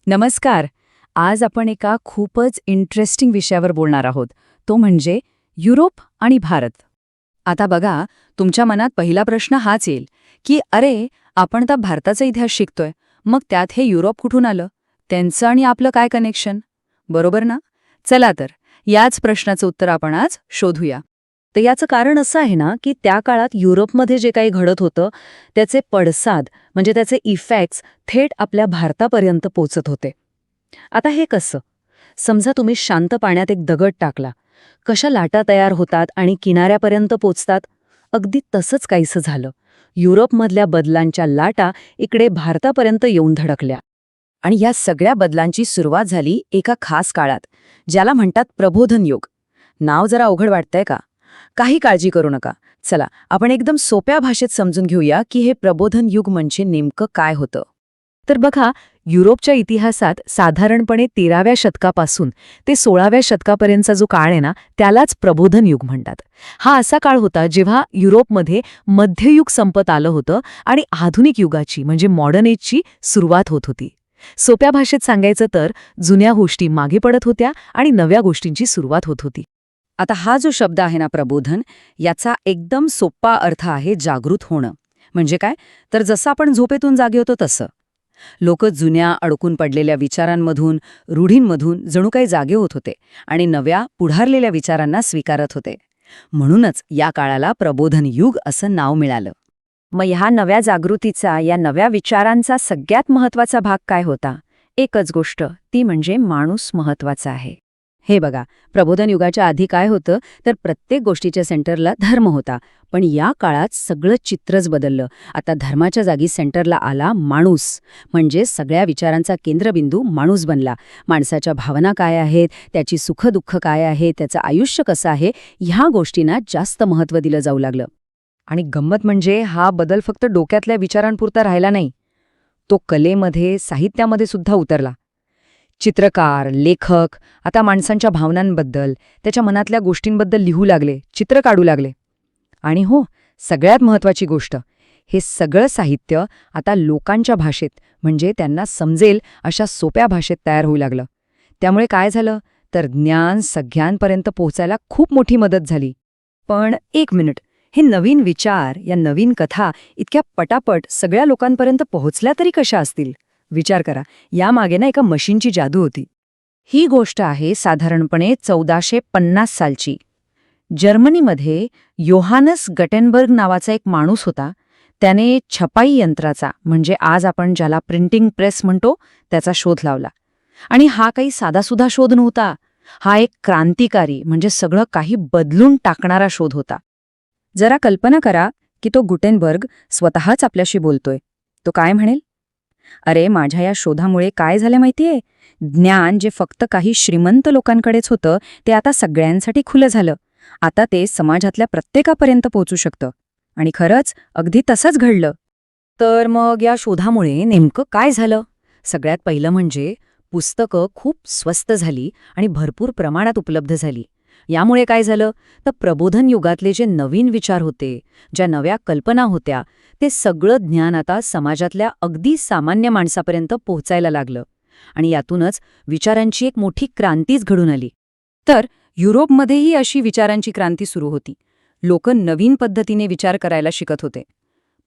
नमस्कार. आज आपण एका खूपच इंटरेस्टिंग विषयावर बोलणार आहोत. तो म्हणजे युरोप आणि भारत. आता बघा, तुमच्या मनात पहिला प्रश्न हाच येईल की अरे, आपण तर भारताचा इतिहास शिकतोय, मग त्यात हे युरोप कुठून आलं? त्यांचं आणि आपलं काय कनेक्शन? बरोबर ना? चला तर, याच प्रश्नाचं उत्तर आपण आज शोधूया. तर याचं कारण असं आहे ना की त्या काळात युरोपमध्ये जे काही घडत होतं त्याचे पडसाद म्हणजे त्याचे इफेक्ट्स थेट आपल्या भारतापर्यंत पोचत होते. आता हे कसं? समजा तुम्ही शांत पाण्यात एक दगड टाकला, कशा लाटा तयार होतात आणि किनाऱ्यापर्यंत पोचतात. अगदी तसंच काहीसं झालं. युरोपमधल्या बदलांच्या लाटा इकडे भारतापर्यंत येऊन धडकल्या. आणि या सगळ्या बदलांची सुरुवात झाली एका खास काळात, ज्याला म्हणतात प्रबोधन युग. नाव जरा अवघड वाटतंय का? काही काळजी करू नका. चला, आपण एकदम सोप्या भाषेत समजून घेऊया की हे प्रबोधन युग म्हणजे नेमकं काय होतं. तर बघा, युरोपच्या इतिहासात साधारणपणे 13व्या शतकापासून ते 16व्या शतकापर्यंतचा जो काळ आहे ना, त्यालाच प्रबोधन युग म्हणतात. हा असा काळ होता जेव्हा युरोपमध्ये मध्ययुग संपत आलं होतं आणि आधुनिक युगाची म्हणजे मॉडर्न एजची सुरुवात होत होती. सोप्या भाषेत सांगायचं तर जुन्या गोष्टी मागे पडत होत्या आणि नव्या गोष्टींची सुरुवात होत होती. आता हा जो शब्द आहे ना प्रबोधन, याचा एकदम सोपा अर्थ आहे जागृत होणं. म्हणजे काय? तर जसं आपण झोपेतून जागे होतो तसं. लोक जुन्या अडकून पडलेल्या विचारांमधून, रूढींमधून जणू काही जागे होत होते आणि नव्या पुढारलेल्या विचारांना स्वीकारत होते. म्हणूनच या काळाला प्रबोधन युग असं नाव मिळालं. मग ह्या नव्या जागृतीचा, या नव्या विचारांचा सगळ्यात महत्वाचा भाग काय होता? एकच गोष्ट, ती म्हणजे माणूस महत्वाचा आहे. हे बघा, प्रबोधन युगाच्या आधी काय होतं तर प्रत्येक गोष्टीच्या सेंटरला धर्म होता. पण या काळात सगळं चित्रच बदललं. आता धर्माच्या जागी सेंटरला आला माणूस. म्हणजे सगळ्या विचारांचा केंद्रबिंदू माणूस बनला. माणसाच्या भावना काय आहेत, त्याची सुखदुःख काय आहे, त्याचं आयुष्य कसं आहे, ह्या गोष्टींना जास्त महत्त्व दिलं जाऊ लागलं. आणि गंमत म्हणजे हा बदल फक्त डोक्यातल्या विचारांपुरता राहिला नाही, तो कलेमध्ये, साहित्यामध्ये सुद्धा उतरला. चित्रकार, लेखक आता माणसांच्या भावनांबद्दल, त्याच्या मनातल्या गोष्टींबद्दल लिहू लागले, चित्र काढू लागले. आणि हो, सगळ्यात महत्त्वाची गोष्ट, हे सगळं साहित्य आता लोकांच्या भाषेत म्हणजे त्यांना समजेल अशा सोप्या भाषेत तयार होऊ लागलं. त्यामुळे काय झालं तर ज्ञान सगळ्यांपर्यंत पोहोचायला खूप मोठी मदत झाली. पण एक मिनिट, हे नवीन विचार, या नवीन कथा इतक्या पटापट सगळ्या लोकांपर्यंत पोहोचल्या तरी कशा असतील? विचार करा, यामागे ना एका मशीनची जादू होती. ही गोष्ट आहे साधारणपणे 1450 सालची. जर्मनीमध्ये योहानस गटेनबर्ग नावाचा एक माणूस होता. त्याने छपाई यंत्राचा म्हणजे आज आपण ज्याला प्रिंटिंग प्रेस म्हणतो त्याचा शोध लावला. आणि हा काही साधासुधा शोध नव्हता. हा एक क्रांतिकारी म्हणजे सगळं काही बदलून टाकणारा शोध होता. जरा कल्पना करा की तो गुटेनबर्ग स्वतःच आपल्याशी बोलतोय. तो काय म्हणेल? अरे, माझ्या या शोधामुळे काय झालं माहितीये? ज्ञान जे फक्त काही श्रीमंत लोकांकडेच होतं ते आता सगळ्यांसाठी खुलं झालं. आता ते समाजातल्या प्रत्येकापर्यंत पोहोचू शकतं. आणि खरंच अगदी तसंच घडलं. तर मग या शोधामुळे नेमकं काय झालं? सगळ्यात पहिलं म्हणजे पुस्तकं खूप स्वस्त झाली आणि भरपूर प्रमाणात उपलब्ध झाली. यामुळे काय झालं तर प्रबोधन युगातले जे नवीन विचार होते, ज्या नव्या कल्पना होत्या, ते सगळं ज्ञान आता समाजातल्या अगदी सामान्य माणसापर्यंत पोहोचायला लागलं. आणि यातूनच विचारांची एक मोठी क्रांतीच घडून आली. तर युरोपमध्येही अशी विचारांची क्रांती सुरू होती. लोक नवीन पद्धतीने विचार करायला शिकत होते.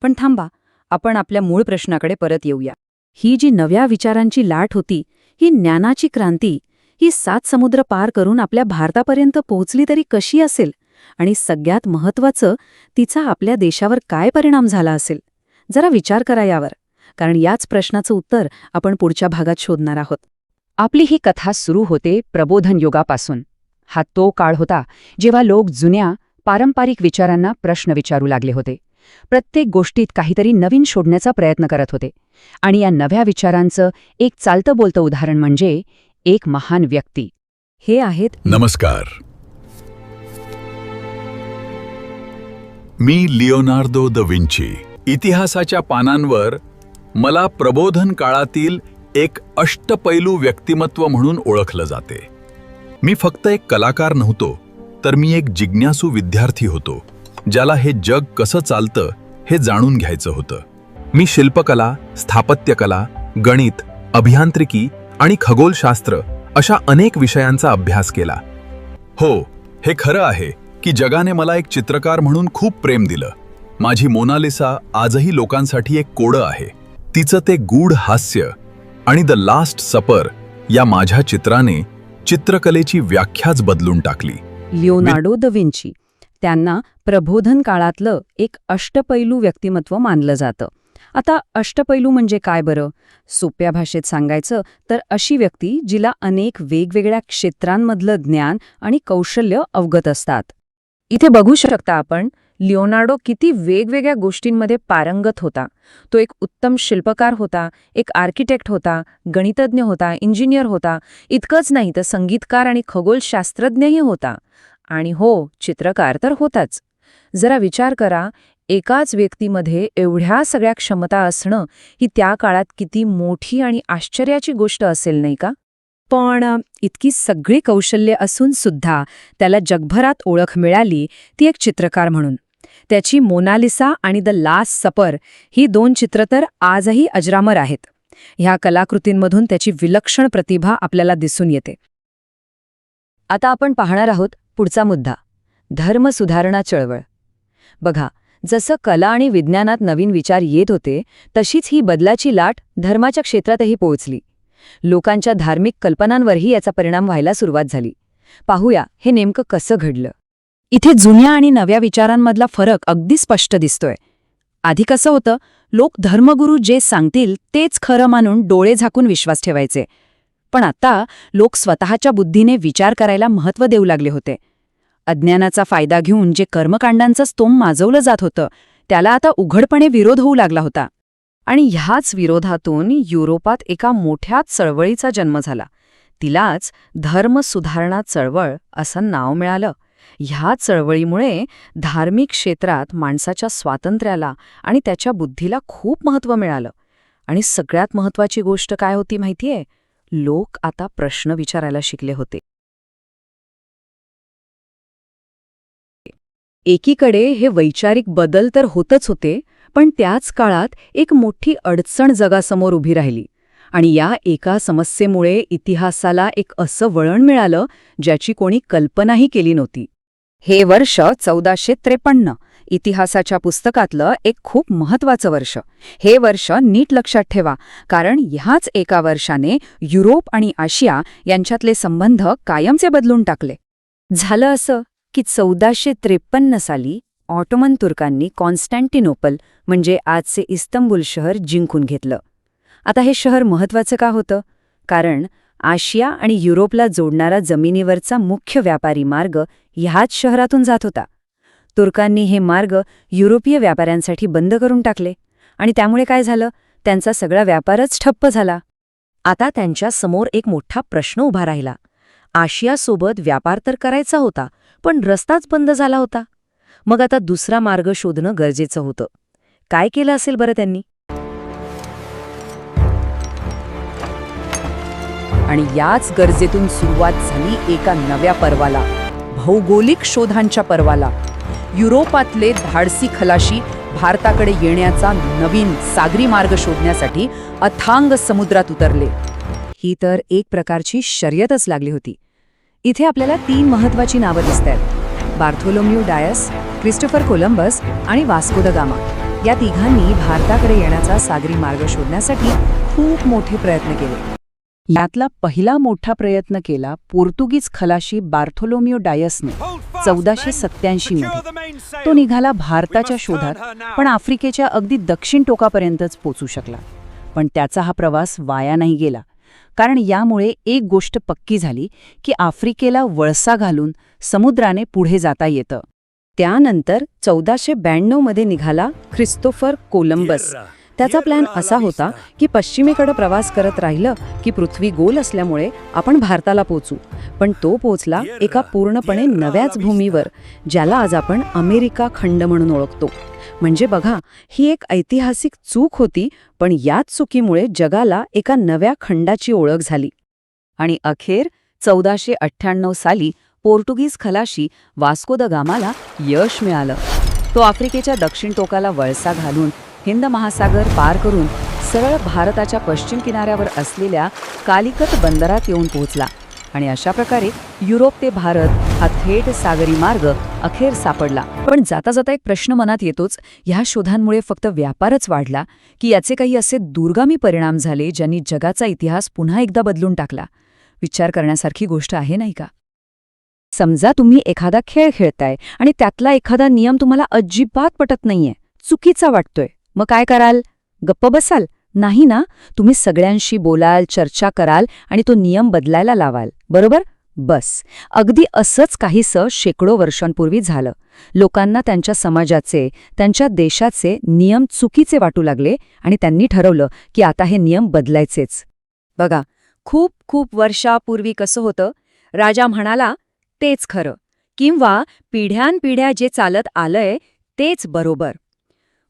पण थांबा, आपण आपल्या मूळ प्रश्नाकडे परत येऊया. ही जी नव्या विचारांची लाट होती, ही ज्ञानाची क्रांती, ही 7 समुद्र पार करून आपल्या भारतापर्यंत पोहोचली तरी कशी असेल? आणि सगळ्यात महत्त्वाचं, तिचा आपल्या देशावर काय परिणाम झाला असेल? जरा विचार करा यावर, कारण याच प्रश्नाचं उत्तर आपण पुढच्या भागात शोधणार आहोत. आपली ही कथा सुरू होते प्रबोधन युगापासून. हा तो काळ होता जेव्हा लोक जुन्या पारंपरिक विचारांना प्रश्न विचारू लागले होते. प्रत्येक गोष्टीत काहीतरी नवीन शोधण्याचा प्रयत्न करत होते. आणि या नव्या विचारांचं एक चालतं बोलतं उदाहरण म्हणजे एक महान व्यक्ती. हे आहेत नमस्कार, मी लिओनार्दो द विंची. इतिहासाच्या पानांवर मला प्रबोधन काळातील एक अष्टपैलू व्यक्तिमत्व म्हणून ओळखलं जाते. मी फक्त एक कलाकार नव्हतो, तर मी एक जिज्ञासू विद्यार्थी होतो, ज्याला हे जग कसं चालतं हे जाणून घ्यायचं होतं. मी शिल्पकला, स्थापत्यकला, गणित, अभियांत्रिकी आणि खगोलशास्त्र अशा अनेक विषयांचा अभ्यास केला. हो, हे खरं आहे की जगाने मला एक चित्रकार म्हणून खूप प्रेम दिलं. माझी मोनालिसा आजही लोकांसाठी एक कोडं आहे. तिचं ते गूढ हास्य आणि द लास्ट सपर या माझ्या चित्राने चित्रकलेची व्याख्याच बदलून टाकली. लिओनार्डो द विंची त्यांना प्रबोधन काळातलं एक अष्टपैलू व्यक्तिमत्व मानलं जातं. आता अष्टपैलू म्हणजे काय बरं? सोप्या भाषेत सांगायचं तर अशी व्यक्ती जिला अनेक वेगवेगळ्या क्षेत्रांमधलं ज्ञान आणि कौशल्य अवगत असतात. इथे बघू शकता आपण लिओनार्डो किती वेगवेगळ्या गोष्टींमध्ये पारंगत होता. तो एक उत्तम शिल्पकार होता, एक आर्किटेक्ट होता, गणितज्ञ होता, इंजिनियर होता. इतकंच नाही तर संगीतकार आणि खगोलशास्त्रज्ञही होता. आणि हो, चित्रकार तर होताच. जरा विचार करा, एकाच व्यक्तीमध्ये एवढ्या सगळ्या क्षमता असणं ही त्या काळात किती मोठी आणि आश्चर्याची गोष्ट असेल, नाही का? पण इतकी सगळी कौशल्य असून सुद्धा त्याला जगभरात ओळख मिळाली ती एक चित्रकार म्हणून. त्याची मोनालिसा आणि द लास्ट सपर ही 2 चित्र तर आजही अजरामर आहेत. ह्या कलाकृतींमधून त्याची विलक्षण प्रतिभा आपल्याला दिसून येते. आता आपण पाहणार आहोत पुढचा मुद्दा, धर्मसुधारणा चळवळ. बघा, जसं कला आणि विज्ञानात नवीन विचार येत होते तशीच ही बदलाची लाट धर्माच्या क्षेत्रातही पोहोचली. लोकांच्या धार्मिक कल्पनांवरही याचा परिणाम व्हायला सुरुवात झाली. पाहूया हे नेमकं कसं घडलं. इथे जुन्या आणि नव्या विचारांमधला फरक अगदी स्पष्ट दिसतोय. आधी कसं होतं, लोक धर्मगुरू जे सांगतील तेच खरं मानून डोळे झाकून विश्वास ठेवायचे. पण आता लोक स्वतःच्या बुद्धीने विचार करायला महत्त्व देऊ लागले होते. अज्ञानाचा फायदा घेऊन जे कर्मकांडांचं स्तोम माजवलं जात होतं त्याला आता उघडपणे विरोध होऊ लागला होता. आणि ह्याच विरोधातून युरोपात एका मोठ्या चळवळीचा जन्म झाला. तिलाच धर्मसुधारणा चळवळ असं नाव मिळालं. ह्या चळवळीमुळे धार्मिक क्षेत्रात माणसाच्या स्वातंत्र्याला आणि त्याच्या बुद्धीला खूप महत्त्व मिळालं. आणि सगळ्यात महत्त्वाची गोष्ट काय होती माहितीये? लोक आता प्रश्न विचारायला शिकले होते. एकीकडे हे वैचारिक बदल तर होतच होते, पण त्याच काळात एक मोठी अडचण जगासमोर उभी राहिली. आणि या एका समस्येमुळे इतिहासाला एक असं वळण मिळालं ज्याची कोणी कल्पनाही केली नव्हती. हे वर्ष 1453 इतिहासाच्या पुस्तकातलं एक खूप महत्त्वाचं वर्ष. हे वर्ष नीट लक्षात ठेवा, कारण ह्याच एका वर्षाने युरोप आणि आशिया यांच्यातले संबंध कायमचे बदलून टाकले. झालं असं की 1453 साली ऑटोमन तुर्कांनी कॉन्स्टँटिनोपल म्हणजे आजचे इस्तंबूल शहर जिंकून घेतलं. आता हे शहर महत्त्वाचं का होतं? कारण आशिया आणि युरोपला जोडणारा जमिनीवरचा मुख्य व्यापारी मार्ग ह्याच शहरातून जात होता. तुर्कांनी हे मार्ग युरोपीय व्यापाऱ्यांसाठी बंद करून टाकले आणि त्यामुळे काय झालं? त्यांचा सगळा व्यापारच ठप्प झाला. आता त्यांच्या समोर एक मोठा प्रश्न उभा राहिला. आशियासोबत व्यापार तर करायचा होता, पण रस्ताच बंद झाला होता. मग आता दुसरा मार्ग शोधणं गरजेचं होतं. काय केलं असेल बरं त्यांनी? आणि याच गरजेतून सुरुवात झाली एका नव्या पर्वाला, भौगोलिक शोधांच्या पर्वाला. युरोपातले धाडसी खलाशी भारताकडे येण्याचा नवीन सागरी मार्ग शोधण्यासाठी अथांग समुद्रात उतरले. ही तर एक प्रकारची शर्यतच लागली होती. इथे आपल्याला 3 महत्त्वाची नावं दिसतायत: बार्थोलोम्यू डायस, क्रिस्टोफर कोलंबस आणि वास्को द गामा. या तिघांनी भारताकडे येण्याचा सागरी मार्ग शोधण्यासाठी खूप मोठे प्रयत्न केले. यातला पहिला मोठा प्रयत्न केला पोर्तुगीज खलाशी बार्थोलोम्यू डायसने 1487 मध्ये. तो निघाला भारताच्या शोधात, पण आफ्रिकेच्या अगदी दक्षिण टोकापर्यंतच पोचू शकला. पण त्याचा हा प्रवास वाया नाही गेला, कारण यामुळे एक गोष्ट पक्की झाली की आफ्रिकेला वळसा घालून समुद्राने पुढे जाता येतं. त्यानंतर 1492 मध्ये निघाला ख्रिस्तोफर कोलंबस. त्याचा प्लॅन असा होता की पश्चिमेकडे प्रवास करत राहिलं की पृथ्वी गोल असल्यामुळे आपण भारताला पोचू. पण तो पोचला एका पूर्णपणे नव्याच भूमीवर, ज्याला आज आपण अमेरिका खंड म्हणून ओळखतो. म्हणजे बघा, ही एक ऐतिहासिक चूक होती, पण याच चुकीमुळे जगाला एका नव्या खंडाची ओळख झाली. आणि अखेर 1498 साली पोर्तुगीज खलाशी वास्को द गामाला यश मिळालं. तो आफ्रिकेच्या दक्षिण टोकाला वळसा घालून हिंद महासागर पार करून सरळ भारताच्या पश्चिम किनाऱ्यावर असलेल्या कालिकत बंदरात येऊन पोहोचला आणि अशा प्रकारे युरोप ते भारत हा थेट सागरी मार्ग अखेर सापडला. पण जाता जाता एक प्रश्न मनात येतोच, ह्या शोधांमुळे फक्त व्यापारच वाढला की याचे काही असे दूरगामी परिणाम झाले ज्यांनी जगाचा इतिहास पुन्हा एकदा बदलून टाकला? विचार करण्यासारखी गोष्ट आहे नाही का? समजा तुम्ही एखादा खेळ खेळताय आणि त्यातला एखादा नियम तुम्हाला अजिबात पटत नाहीये, चुकीचा वाटतोय, मग काय कराल? गप्प बसाल? नाही ना, तुम्ही सगळ्यांशी बोलाल, चर्चा कराल आणि तो नियम बदलायला लावाल, बरोबर? बस अगदी असंच काहीसं शेकडो वर्षांपूर्वी झालं. लोकांना त्यांच्या समाजाचे, त्यांच्या देशाचे नियम चुकीचे वाटू लागले आणि त्यांनी ठरवलं की आता हे नियम बदलायचेच. बघा, खूप खूप वर्षापूर्वी कसं होतं, राजा म्हणाला तेच खरं, किंवा पिढ्यानपिढ्या जे चालत आलंय तेच बरोबर.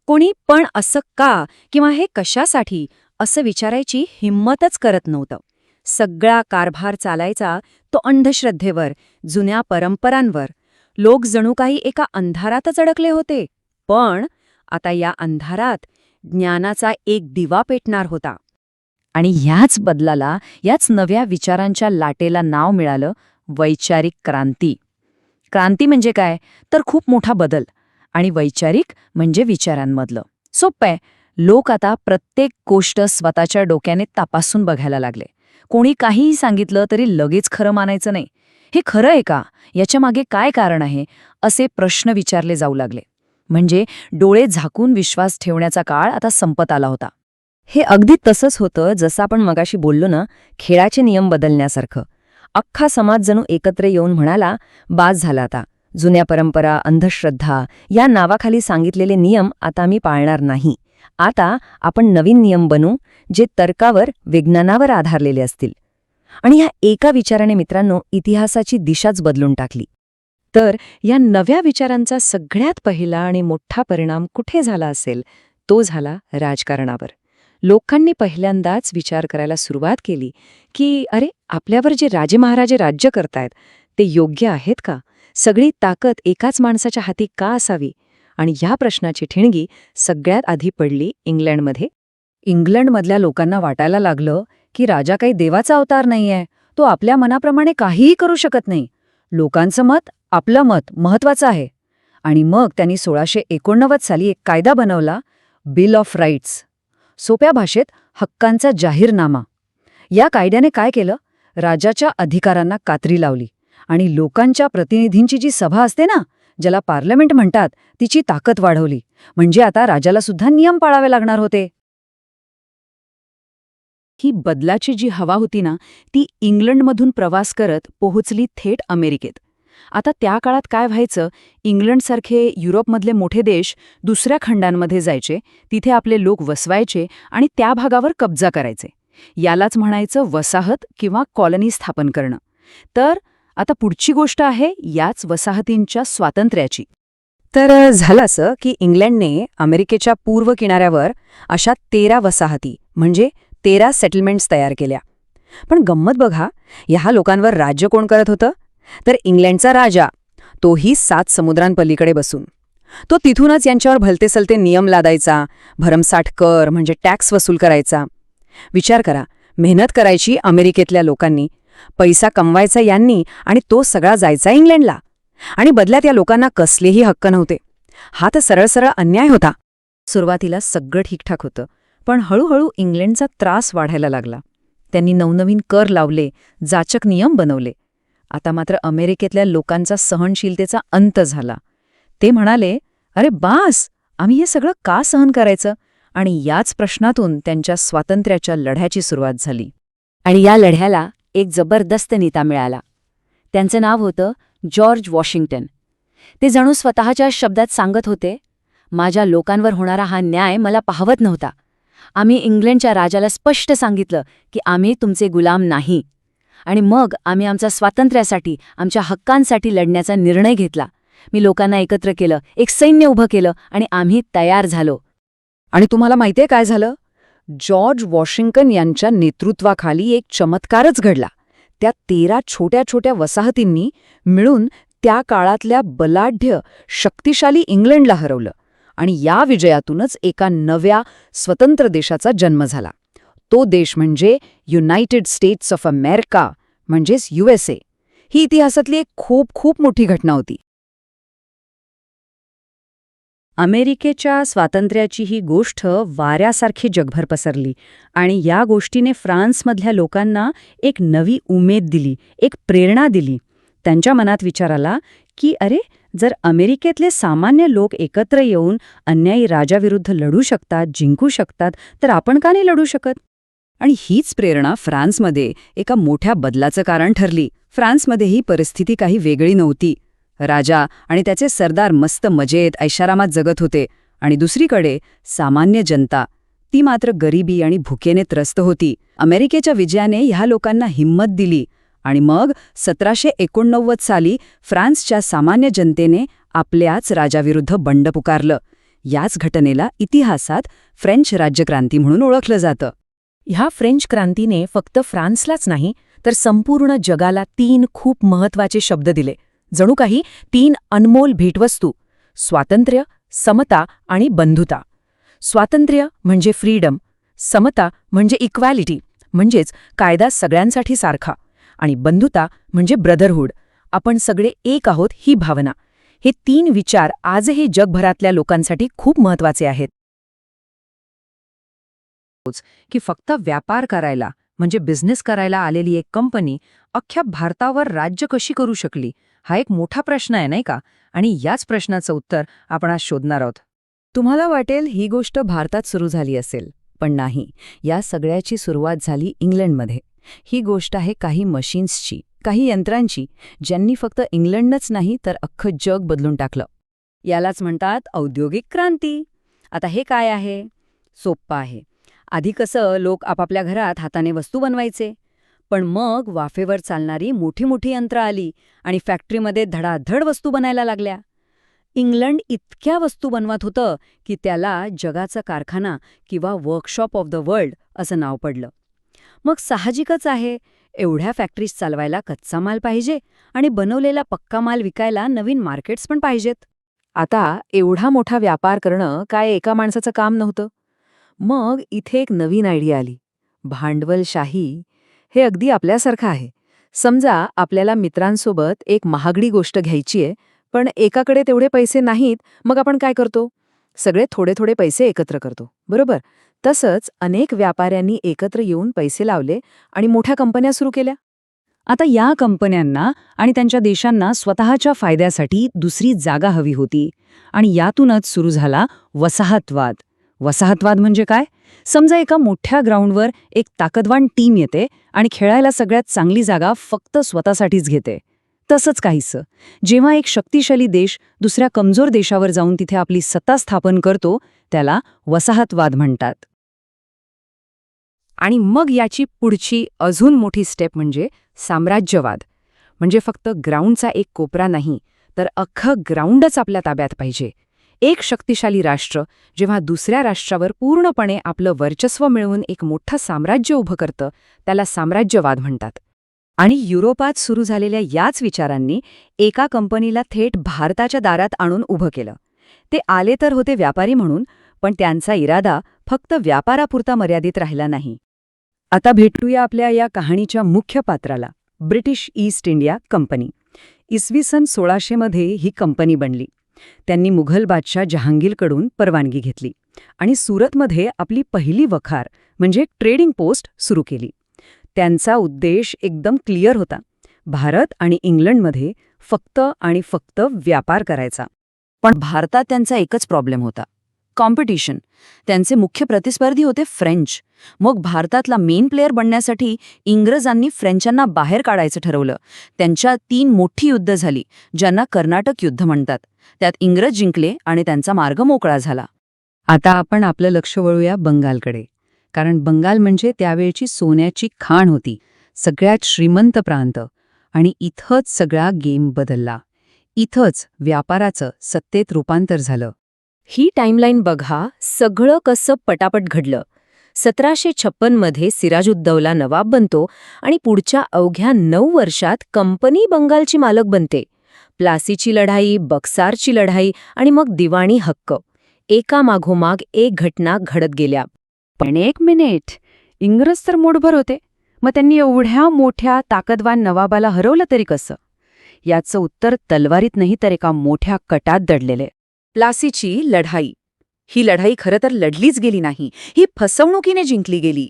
कोणी पण असं का किंवा हे कशासाठी असं विचारायची हिंमतच करत नव्हतं. सगळा कारभार चालायचा तो अंधश्रद्धेवर, जुन्या परंपरांवर. लोक जणू काही एका अंधारातच अडकले होते. पण आता या अंधारात ज्ञानाचा एक दिवा पेटणार होता. आणि ह्याच बदलाला, याच नव्या विचारांच्या लाटेला नाव मिळालं वैचारिक क्रांती. क्रांती म्हणजे काय? तर खूप मोठा बदल. आणि वैचारिक म्हणजे विचारांमधलं. सोपं आहे. लोक आता प्रत्येक गोष्ट स्वतःच्या डोक्याने तपासून बघायला लागले. कोणी काहीही सांगितलं तरी लगेच खरं मानायचं नाही. हे खरं आहे का? याच्या मागे काय कारण आहे? असे प्रश्न विचारले जाऊ लागले. म्हणजे डोळे झाकून विश्वास ठेवण्याचा काळ आता संपत आला होता. हे अगदी तसंच होतं जसं आपण मगाशी बोललो ना, खेळाचे नियम बदलण्यासारखं. अख्खा समाज जणू एकत्र येऊन म्हणाला, बास झाला आता. जुन्या परंपरा, अंधश्रद्धा या नावाखाली सांगितलेले नियम आता मी पाळणार नाही. आता आपण नवीन नियम बनवू, जे तर्कावर, विज्ञानावर आधारलेले असतील. आणि ह्या एका विचाराने मित्रांनो इतिहासाची दिशाच बदलून टाकली. तर या नव्या विचारांचा सगळ्यात पहिला आणि मोठा परिणाम कुठे झाला असेल, तो झाला राजकारणावर. लोकांनी पहिल्यांदाच विचार करायला सुरुवात केली की अरे, आपल्यावर जे राजे महाराजे राज्य करतायत ते योग्य आहेत का? सगळी ताकद एकाच माणसाच्या हाती का असावी? आणि ह्या प्रश्नाची ठिणगी सगळ्यात आधी पडली इंग्लंडमध्ये. इंग्लंडमधल्या लोकांना वाटायला लागलं की राजा काही देवाचा अवतार नाहीये, तो आपल्या मनाप्रमाणे काहीही करू शकत नाही. लोकांचं मत, आपलं मत महत्वाचं आहे. आणि मग त्यांनी 1689 साली एक कायदा बनवला, बिल ऑफ राईट्स. सोप्या भाषेत हक्कांचा जाहीरनामा. या कायद्याने काय केलं? राजाच्या अधिकारांना कात्री लावली आणि लोकांच्या प्रतिनिधींची जी सभा असते ना, ज्याला पार्लमेंट म्हणतात, तिची ताकद वाढवली. म्हणजे आता राजाला सुद्धा नियम पाळावे लागणार होते. ही बदलाची जी हवा होती ना, ती इंग्लंडमधून प्रवास करत पोहोचली थेट अमेरिकेत. आता त्या काळात काय व्हायचं, इंग्लंडसारखे युरोपमधले मोठे देश दुसऱ्या खंडांमध्ये जायचे, तिथे आपले लोक वसवायचे आणि त्या भागावर कब्जा करायचे. यालाच म्हणायचं वसाहत किंवा कॉलनी स्थापन करणं. तर आता पुढची गोष्ट आहे याच वसाहतींच्या स्वातंत्र्याची. तर झालं असं की इंग्लंडने अमेरिकेच्या पूर्व किनाऱ्यावर अशा 13 वसाहती म्हणजे 13 सेटलमेंट्स तयार केल्या. पण गंमत बघा, ह्या लोकांवर राज्य कोण करत होतं? तर इंग्लंडचा राजा, तोही 7 समुद्रांपलीकडे बसून. तो तिथूनच यांच्यावर भलतेसलते नियम लादायचा, भरमसाठ कर म्हणजे टॅक्स वसूल करायचा. विचार करा, मेहनत करायची अमेरिकेतल्या लोकांनी, पैसा कमवायचा यांनी आणि तो सगळा जायचा इंग्लंडला. आणि बदल्यात या लोकांना कसलेही हक्क नव्हते. हा तर सरळ सरळ अन्याय होता. सुरुवातीला सगळं ठीकठाक होतं, पण हळूहळू इंग्लंडचा त्रास वाढायला लागला. त्यांनी नवनवीन कर लावले, जाचक नियम बनवले. आता मात्र अमेरिकेतल्या लोकांचा सहनशीलतेचा अंत झाला. ते म्हणाले, अरे बास, आम्ही हे सगळं का सहन करायचं? आणि याच प्रश्नातून त्यांच्या स्वातंत्र्याच्या लढ्याची सुरुवात झाली. आणि या लढ्याला एक जबरदस्त नेता मिळाला. त्यांचं नाव होतं जॉर्ज वॉशिंग्टन. ते जणू स्वतःच्या शब्दात सांगत होते, माझ्या लोकांवर होणारा हा न्याय मला पाहवत नव्हता. आम्ही इंग्लंडच्या राजाला स्पष्ट सांगितलं की आम्ही तुमचे गुलाम नाही. आणि मग आम्ही आमच्या स्वातंत्र्यासाठी, आमच्या हक्कांसाठी लढण्याचा निर्णय घेतला. मी लोकांना एकत्र केलं, एक सैन्य उभं केलं आणि आम्ही तयार झालो. आणि तुम्हाला माहितीये काय झालं? जॉर्ज वॉशिंग्टन यांच्या नेतृत्वाखाली एक चमत्कारच घडला. त्या 13 छोट्या छोट्या वसाहतींनी मिळून त्या काळातल्या बलाढ्य, शक्तिशाली इंग्लंडला हरवलं आणि या विजयातूनच एका नव्या स्वतंत्र देशाचा जन्म झाला. तो देश म्हणजे युनायटेड स्टेट्स ऑफ अमेरिका, म्हणजेच USA. ही इतिहासातली एक खूप खूप मोठी घटना होती. अमेरिकेच्या स्वातंत्र्याची ही गोष्ट वाऱ्यासारखी जगभर पसरली आणि या गोष्टीने फ्रान्समधल्या लोकांना एक नवी उमेद दिली, एक प्रेरणा दिली. त्यांच्या मनात विचार आला की अरे, जर अमेरिकेतले सामान्य लोक एकत्र येऊन अन्यायी राजाविरुद्ध लढू शकतात, जिंकू शकतात, तर आपण का नाही लढू शकत? आणि हीच प्रेरणा फ्रान्समध्ये एका मोठ्या बदलाचं कारण ठरली. फ्रान्समध्ये ही परिस्थिती काही वेगळी नव्हती. राजा आणि त्याचे सरदार मस्त मजेत ऐशारामात जगत होते आणि दुसरीकडे सामान्य जनता, ती मात्र गरिबी आणि भुकेने त्रस्त होती. अमेरिकेच्या विजयाने ह्या लोकांना हिंमत दिली आणि मग 1789 साली फ्रान्सच्या सामान्य जनतेने आपल्याच राजाविरुद्ध बंड पुकारलं. याच घटनेला इतिहासात फ्रेंच राज्यक्रांती म्हणून ओळखलं जातं. ह्या फ्रेंच क्रांतीने फक्त फ्रान्सलाच नाही तर संपूर्ण जगाला 3 खूप महत्वाचे शब्द दिले, जणू काही 3 अनमोल भेटवस्तू: स्वातंत्र्य, समता आणि बंधुता. स्वातंत्र्य म्हणजे फ्रीडम, समता म्हणजे इक्वॅलिटी, म्हणजेच कायदा सगळ्यांसाठी सारखा, आणि बंधुता म्हणजे ब्रदरहूड, आपण सगळे एक आहोत ही भावना. हे 3 विचार आजही जगभरातल्या लोकांसाठी खूप महत्वाचे आहेत. की फक्त व्यापार करायला म्हणजे बिझनेस करायला आलेली एक कंपनी अख्ख्या भारतावर राज्य कशी करू शकली, हा एक मोठा प्रश्न आहे, नाही का? आणि याच प्रश्नाचं उत्तर आपण आज शोधणार आहोत. तुम्हाला वाटेल ही गोष्ट भारतात सुरू झाली असेल, पण नाही. या सगळ्याची सुरुवात झाली इंग्लंडमध्ये. ही गोष्ट आहे काही मशीन्सची, काही यंत्रांची, ज्यांनी फक्त इंग्लंडच नाही तर अख्खं जग बदलून टाकलं. यालाच म्हणतात औद्योगिक क्रांती. आता हे काय आहे? सोप्पं आहे. आधी कसं लोक आपापल्या घरात हाताने वस्तू बनवायचे, पण मग वाफेवर चालणारी मोठी मोठी यंत्रं आली आणि फॅक्टरीमध्ये धडाधड वस्तू बनायला लागल्या. इंग्लंड इतक्या वस्तू बनवत होतं की त्याला जगाचा कारखाना किंवा वर्कशॉप ऑफ द वर्ल्ड असं नाव पडलं. मग साहजिकच आहे, एवढ्या फॅक्टरीज चालवायला कच्चा माल पाहिजे आणि बनवलेला पक्का माल विकायला नवीन मार्केट्स पण पाहिजेत. आता एवढा मोठा व्यापार करणं काय एका माणसाचं काम नव्हतं. मग इथे एक नवीन आयडिया आली, भांडवलशाही. हे अगदी आपल्यासारखं आहे. समजा आपल्याला मित्रांसोबत एक महागडी गोष्ट घ्यायची आहे, पण एकाकडे तेवढे पैसे नाहीत, मग आपण काय करतो? सगळे थोडे थोडे पैसे एकत्र करतो, बरोबर? तसंच अनेक व्यापाऱ्यांनी एकत्र येऊन पैसे लावले आणि मोठ्या कंपन्या सुरू केल्या. आता या कंपन्यांना आणि त्यांच्या देशांना स्वतःच्या फायद्यासाठी दुसरी जागा हवी होती आणि यातूनच सुरू झाला वसाहतवाद. वसाहतवाद म्हणजे काय? समजा एका मोठ्या ग्राउंडवर एक ताकदवान टीम येते आणि खेळायला सगळ्यात चांगली जागा फक्त स्वतःसाठीच घेते. तसंच काहीसं जेव्हा एक शक्तिशाली देश दुसऱ्या कमजोर देशावर जाऊन तिथे आपली सत्ता स्थापन करतो, त्याला वसाहतवाद म्हणतात. आणि मग याची पुढची अजून मोठी स्टेप म्हणजे साम्राज्यवाद. म्हणजे फक्त ग्राउंडचा एक कोपरा नाही, तर अख्खं ग्राउंडच आपल्या ताब्यात पाहिजे. एक शक्तिशाली राष्ट्र जेव्हा दुसऱ्या राष्ट्रावर पूर्णपणे आपलं वर्चस्व मिळवून एक मोठं साम्राज्य उभं करतं, त्याला साम्राज्यवाद म्हणतात. आणि युरोपात सुरू झालेल्या याच विचारांनी एका कंपनीला थेट भारताच्या दारात आणून उभं केलं. ते आले तर होते व्यापारी म्हणून, पण त्यांचा इरादा फक्त व्यापारापुरता मर्यादित राहिला नाही. आता भेटूया आपल्या या कहाणीच्या मुख्य पात्राला, ब्रिटिश ईस्ट इंडिया कंपनी. इसवी सन 1600 मध्ये ही कंपनी बनली. त्यांनी मुघल बादशाह जहांगीरकडून परवानगी घेतली आणि सुरतमध्ये आपली पहिली वखार म्हणजे ट्रेडिंग पोस्ट सुरू केली. त्यांचा उद्देश एकदम क्लिअर होता, भारत आणि इंग्लंडमध्ये फक्त आणि फक्त व्यापार करायचा. पण भारतात त्यांचा एकच प्रॉब्लेम होता, कॉम्पिटिशन. त्यांचे मुख्य प्रतिस्पर्धी होते फ्रेंच. मग भारतातला मेन प्लेअर बनण्यासाठी इंग्रजांनी फ्रेंचांना बाहेर काढायचं ठरवलं. त्यांच्यात 3 मोठी युद्ध झाली, ज्यांना कर्नाटक युद्ध म्हणतात. त्यात इंग्रज जिंकले आणि त्यांचा मार्ग मोकळा झाला. आता आपण आपलं लक्ष वळूया बंगालकडे, कारण बंगाल म्हणजे त्यावेळची सोन्याची खाण होती, सगळ्यात श्रीमंत प्रांत. आणि इथंच सगळा गेम बदलला. इथंच व्यापाराचं सत्तेत रूपांतर झालं. ही टाईमलाईन बघा, सगळं कसं पटापट घडलं. 1756 मध्ये सिराजुद्दौला नवाब बनतो आणि पुढच्या अवघ्या 9 वर्षात कंपनी बंगालची मालक बनते. प्लासीची लढाई, बक्सारची लढाई आणि मग दिवाणी हक्क. एकामागोमाग एक घटना घडत गेल्या. पण एक मिनिट, इंग्रज तर मोठभर होते. मग त्यांनी एवढ्या मोठ्या ताकदवान नवाबाला हरवलं तरी कसं? याचं उत्तर तलवारीत नाही तर एका मोठ्या कटात दडलेले. प्लासीची लढाई. ही लढाई खरं तर लढलीच गेली नाही, ही फसवणुकीने जिंकली गेली.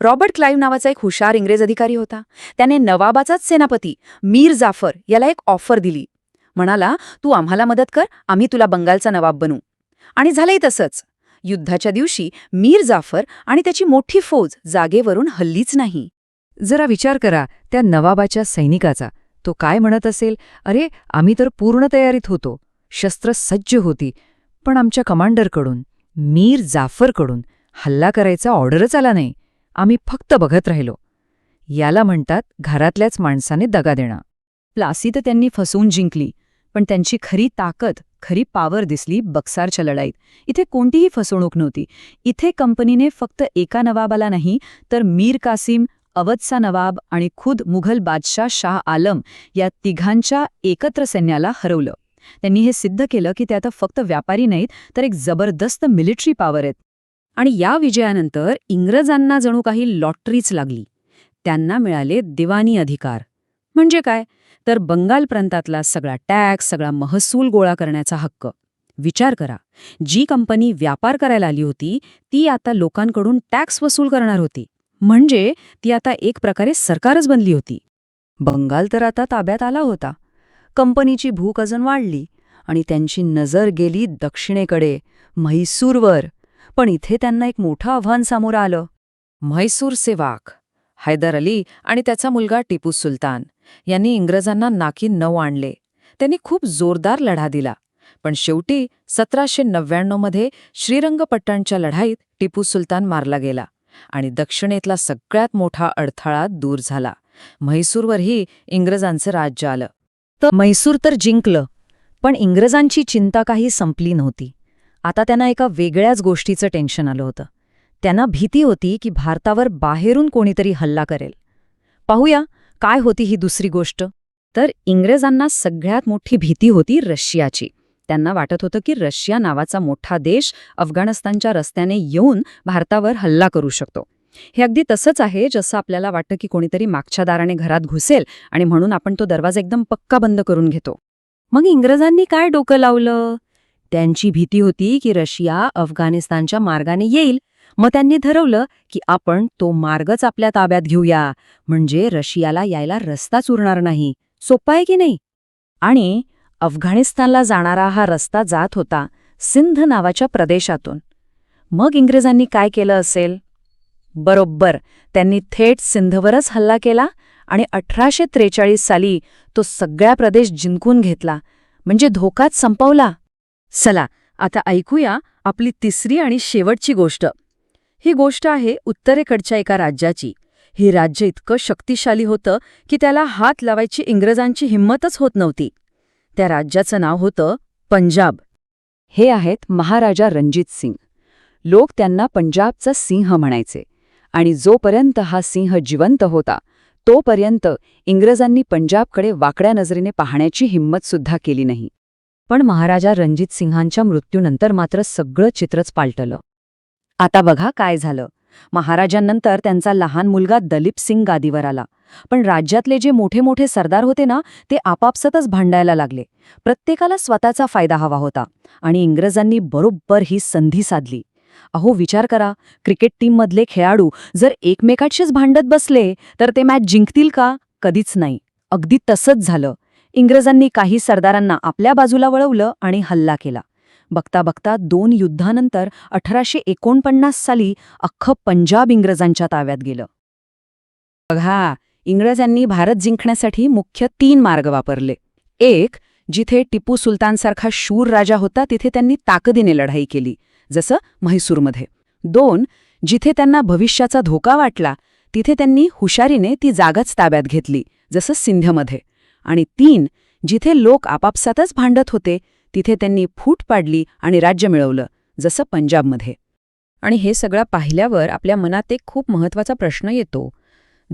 रॉबर्ट क्लाइव्ह नावाचा एक हुशार इंग्रज अधिकारी होता. त्याने नवाबाचाच सेनापती मीर जाफर याला एक ऑफर दिली. म्हणाला, तू आम्हाला मदत कर, आम्ही तुला बंगालचा नवाब बनू. आणि झालंही तसंच. युद्धाच्या दिवशी मीर जाफर आणि त्याची मोठी फौज जागेवरून हल्लीच नाही. जरा विचार करा त्या नवाबाच्या सैनिकाचा. तो काय म्हणत असेल, अरे आम्ही तर पूर्ण तयारीत होतो, शस्त्र सज्ज होती, पण आमच्या कमांडरकडून, मीर जाफरकडून हल्ला करायचा ऑर्डरच आला नाही. आम्ही फक्त बघत राहिलो. याला म्हणतात घरातल्याच माणसाने दगा देणं. प्लासी तर त्यांनी फसवून जिंकली, पण त्यांची खरी ताकद, खरी पॉवर दिसली बक्सारच्या लढाईत. इथे कोणतीही फसवणूक नव्हती. इथे कंपनीने फक्त एका नवाबाला नाही तर मीर कासिम, अवधचा नवाब आणि खुद मुघल बादशाह शाह आलम या तिघांच्या एकत्र सैन्याला हरवलं. त्यांनी हे सिद्ध केलं की ते आता फक्त व्यापारी नाहीत तर एक जबरदस्त मिलिटरी पॉवर आहेत. आणि या विजयानंतर इंग्रजांना जणू काही लॉटरीच लागली. त्यांना मिळाले दिवाणी अधिकार. म्हणजे काय तर बंगाल प्रांतातला सगळा टॅक्स, सगळा महसूल गोळा करण्याचा हक्क. विचार करा, जी कंपनी व्यापार करायला आली होती ती आता लोकांकडून टॅक्स वसूल करणार होती. म्हणजे ती आता एक प्रकारे सरकारच बनली होती. बंगाल तर आता ताब्यात आला होता. कंपनीची भूक अजून वाढली आणि त्यांची नजर गेली दक्षिणेकडे, म्हैसूरवर. पण इथे त्यांना एक मोठं आव्हान सामोरं आलं. म्हैसूरचे वाघ हैदर अली आणि त्याचा मुलगा टिपू सुलतान यांनी इंग्रजांना नाकी नऊ आणले. त्यांनी खूप जोरदार लढा दिला. पण शेवटी 1799 मध्ये श्रीरंगपट्टणच्या लढाईत टिपू सुलतान मारला गेला आणि दक्षिणेतला सगळ्यात मोठा अडथळा दूर झाला. म्हैसूरवरही इंग्रजांचं राज्य आलं. तर म्हैसूर तर जिंकलं, पण इंग्रजांची चिंता काही संपली नव्हती. आता त्यांना एका वेगळ्याच गोष्टीचं टेन्शन आलं होतं. त्यांना भीती होती की भारतावर बाहेरून कोणीतरी हल्ला करेल. पाहूया काय होती ही दुसरी गोष्ट. तर इंग्रजांना सगळ्यात मोठी भीती होती रशियाची. त्यांना वाटत होतं की रशिया नावाचा मोठा देश अफगाणिस्तानच्या रस्त्याने येऊन भारतावर हल्ला करू शकतो. हे अगदी तसंच आहे जसं आपल्याला वाटतं की कोणीतरी मागच्या दाराने घरात घुसेल आणि म्हणून आपण तो दरवाजा एकदम पक्का बंद करून घेतो. मग इंग्रजांनी काय डोकं लावलं? त्यांची भीती होती की रशिया अफगाणिस्तानच्या मार्गाने येईल. मग त्यांनी ठरवलं की आपण तो मार्गच आपल्या ताब्यात घेऊया, म्हणजे रशियाला यायला रस्ताच उरणार नाही. सोपं आहे की नाही? आणि अफगाणिस्तानला जाणारा हा रस्ता जात होता सिंध नावाच्या प्रदेशातून. मग इंग्रजांनी काय केलं असेल? बरोबर, त्यांनी थेट सिंधवरच हल्ला केला आणि 1843 साली तो सगळा प्रदेश जिंकून घेतला, म्हणजे धोकाच संपवला. चला आता ऐकूया आपली तिसरी आणि शेवटची गोष्ट. ही गोष्ट आहे उत्तरेकडच्या एका राज्याची. हे राज्य इतकं शक्तिशाली होतं की त्याला हात लावायची इंग्रजांची हिंमतच होत नव्हती. त्या राज्याचं नाव होतं पंजाब. हे आहेत महाराजा रणजित सिंग. लोक त्यांना पंजाबचा सिंह म्हणायचे. आणि जोपर्यंत हा सिंह जिवंत होता तोपर्यंत इंग्रजांनी पंजाबकडे वाकड्या नजरेने पाहण्याची हिंमतसुद्धा केली नाही. पण महाराजा रणजित सिंहांच्या मृत्यूनंतर मात्र सगळं चित्रच पालटलं. आता बघा काय झालं. महाराजांनंतर त्यांचा लहान मुलगा दलीप सिंग गादीवर आला. पण राज्यातले जे मोठे मोठे सरदार होते ना, ते आपापसातच भांडायला लागले. प्रत्येकाला स्वतःचा फायदा हवा होता आणि इंग्रजांनी बरोबर ही संधी साधली. अहो विचार करा, क्रिकेट टीममधले खेळाडू जर एकमेकाशीच भांडत बसले तर ते मॅच जिंकतील का? कधीच नाही. अगदी तसंच झालं. इंग्रजांनी काही सरदारांना आपल्या बाजूला वळवलं आणि हल्ला केला. बघता बघता 2 युद्धानंतर 1849 साली अख्खं पंजाब इंग्रजांच्या ताब्यात गेलं. बघा, इंग्रजांनी भारत जिंकण्यासाठी मुख्य 3 मार्ग वापरले. एक, जिथे टिपू सुलतानसारखा शूर राजा होता तिथे त्यांनी ताकदीने लढाई केली, जसं म्हैसूरमध्ये. 2, जिथे त्यांना भविष्याचा धोका वाटला तिथे त्यांनी हुशारीने ती जागाच ताब्यात घेतली, जसं सिंधमध्ये. आणि 3, जिथे लोक आपापसातच भांडत होते तिथे त्यांनी फूट पाडली आणि राज्य मिळवलं, जसं पंजाबमध्ये. आणि हे सगळं पाहिल्यावर आपल्या मनात एक खूप महत्त्वाचा प्रश्न येतो.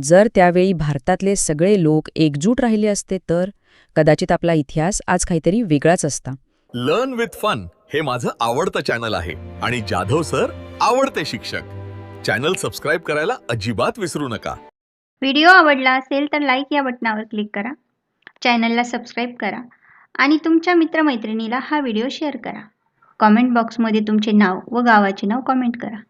जर त्यावेळी भारतातले सगळे लोक एकजूट राहिले असते तर कदाचित आपला इतिहास आज काहीतरी वेगळाच असता. लर्न विथ फन हे माझं आवडतं चॅनल आहे आणि जाधव सर आवडते शिक्षक. चॅनल सबस्क्राईब करायला अजिबात विसरू नका. व्हिडिओ आवडला असेल तर लाईक या बटनावर क्लिक करा, चॅनलला सबस्क्राईब करा आणि तुमच्या मित्रमैत्रिणीला हा व्हिडिओ शेअर करा. कॉमेंट बॉक्समध्ये तुमचे नाव व गावाचे नाव कॉमेंट करा.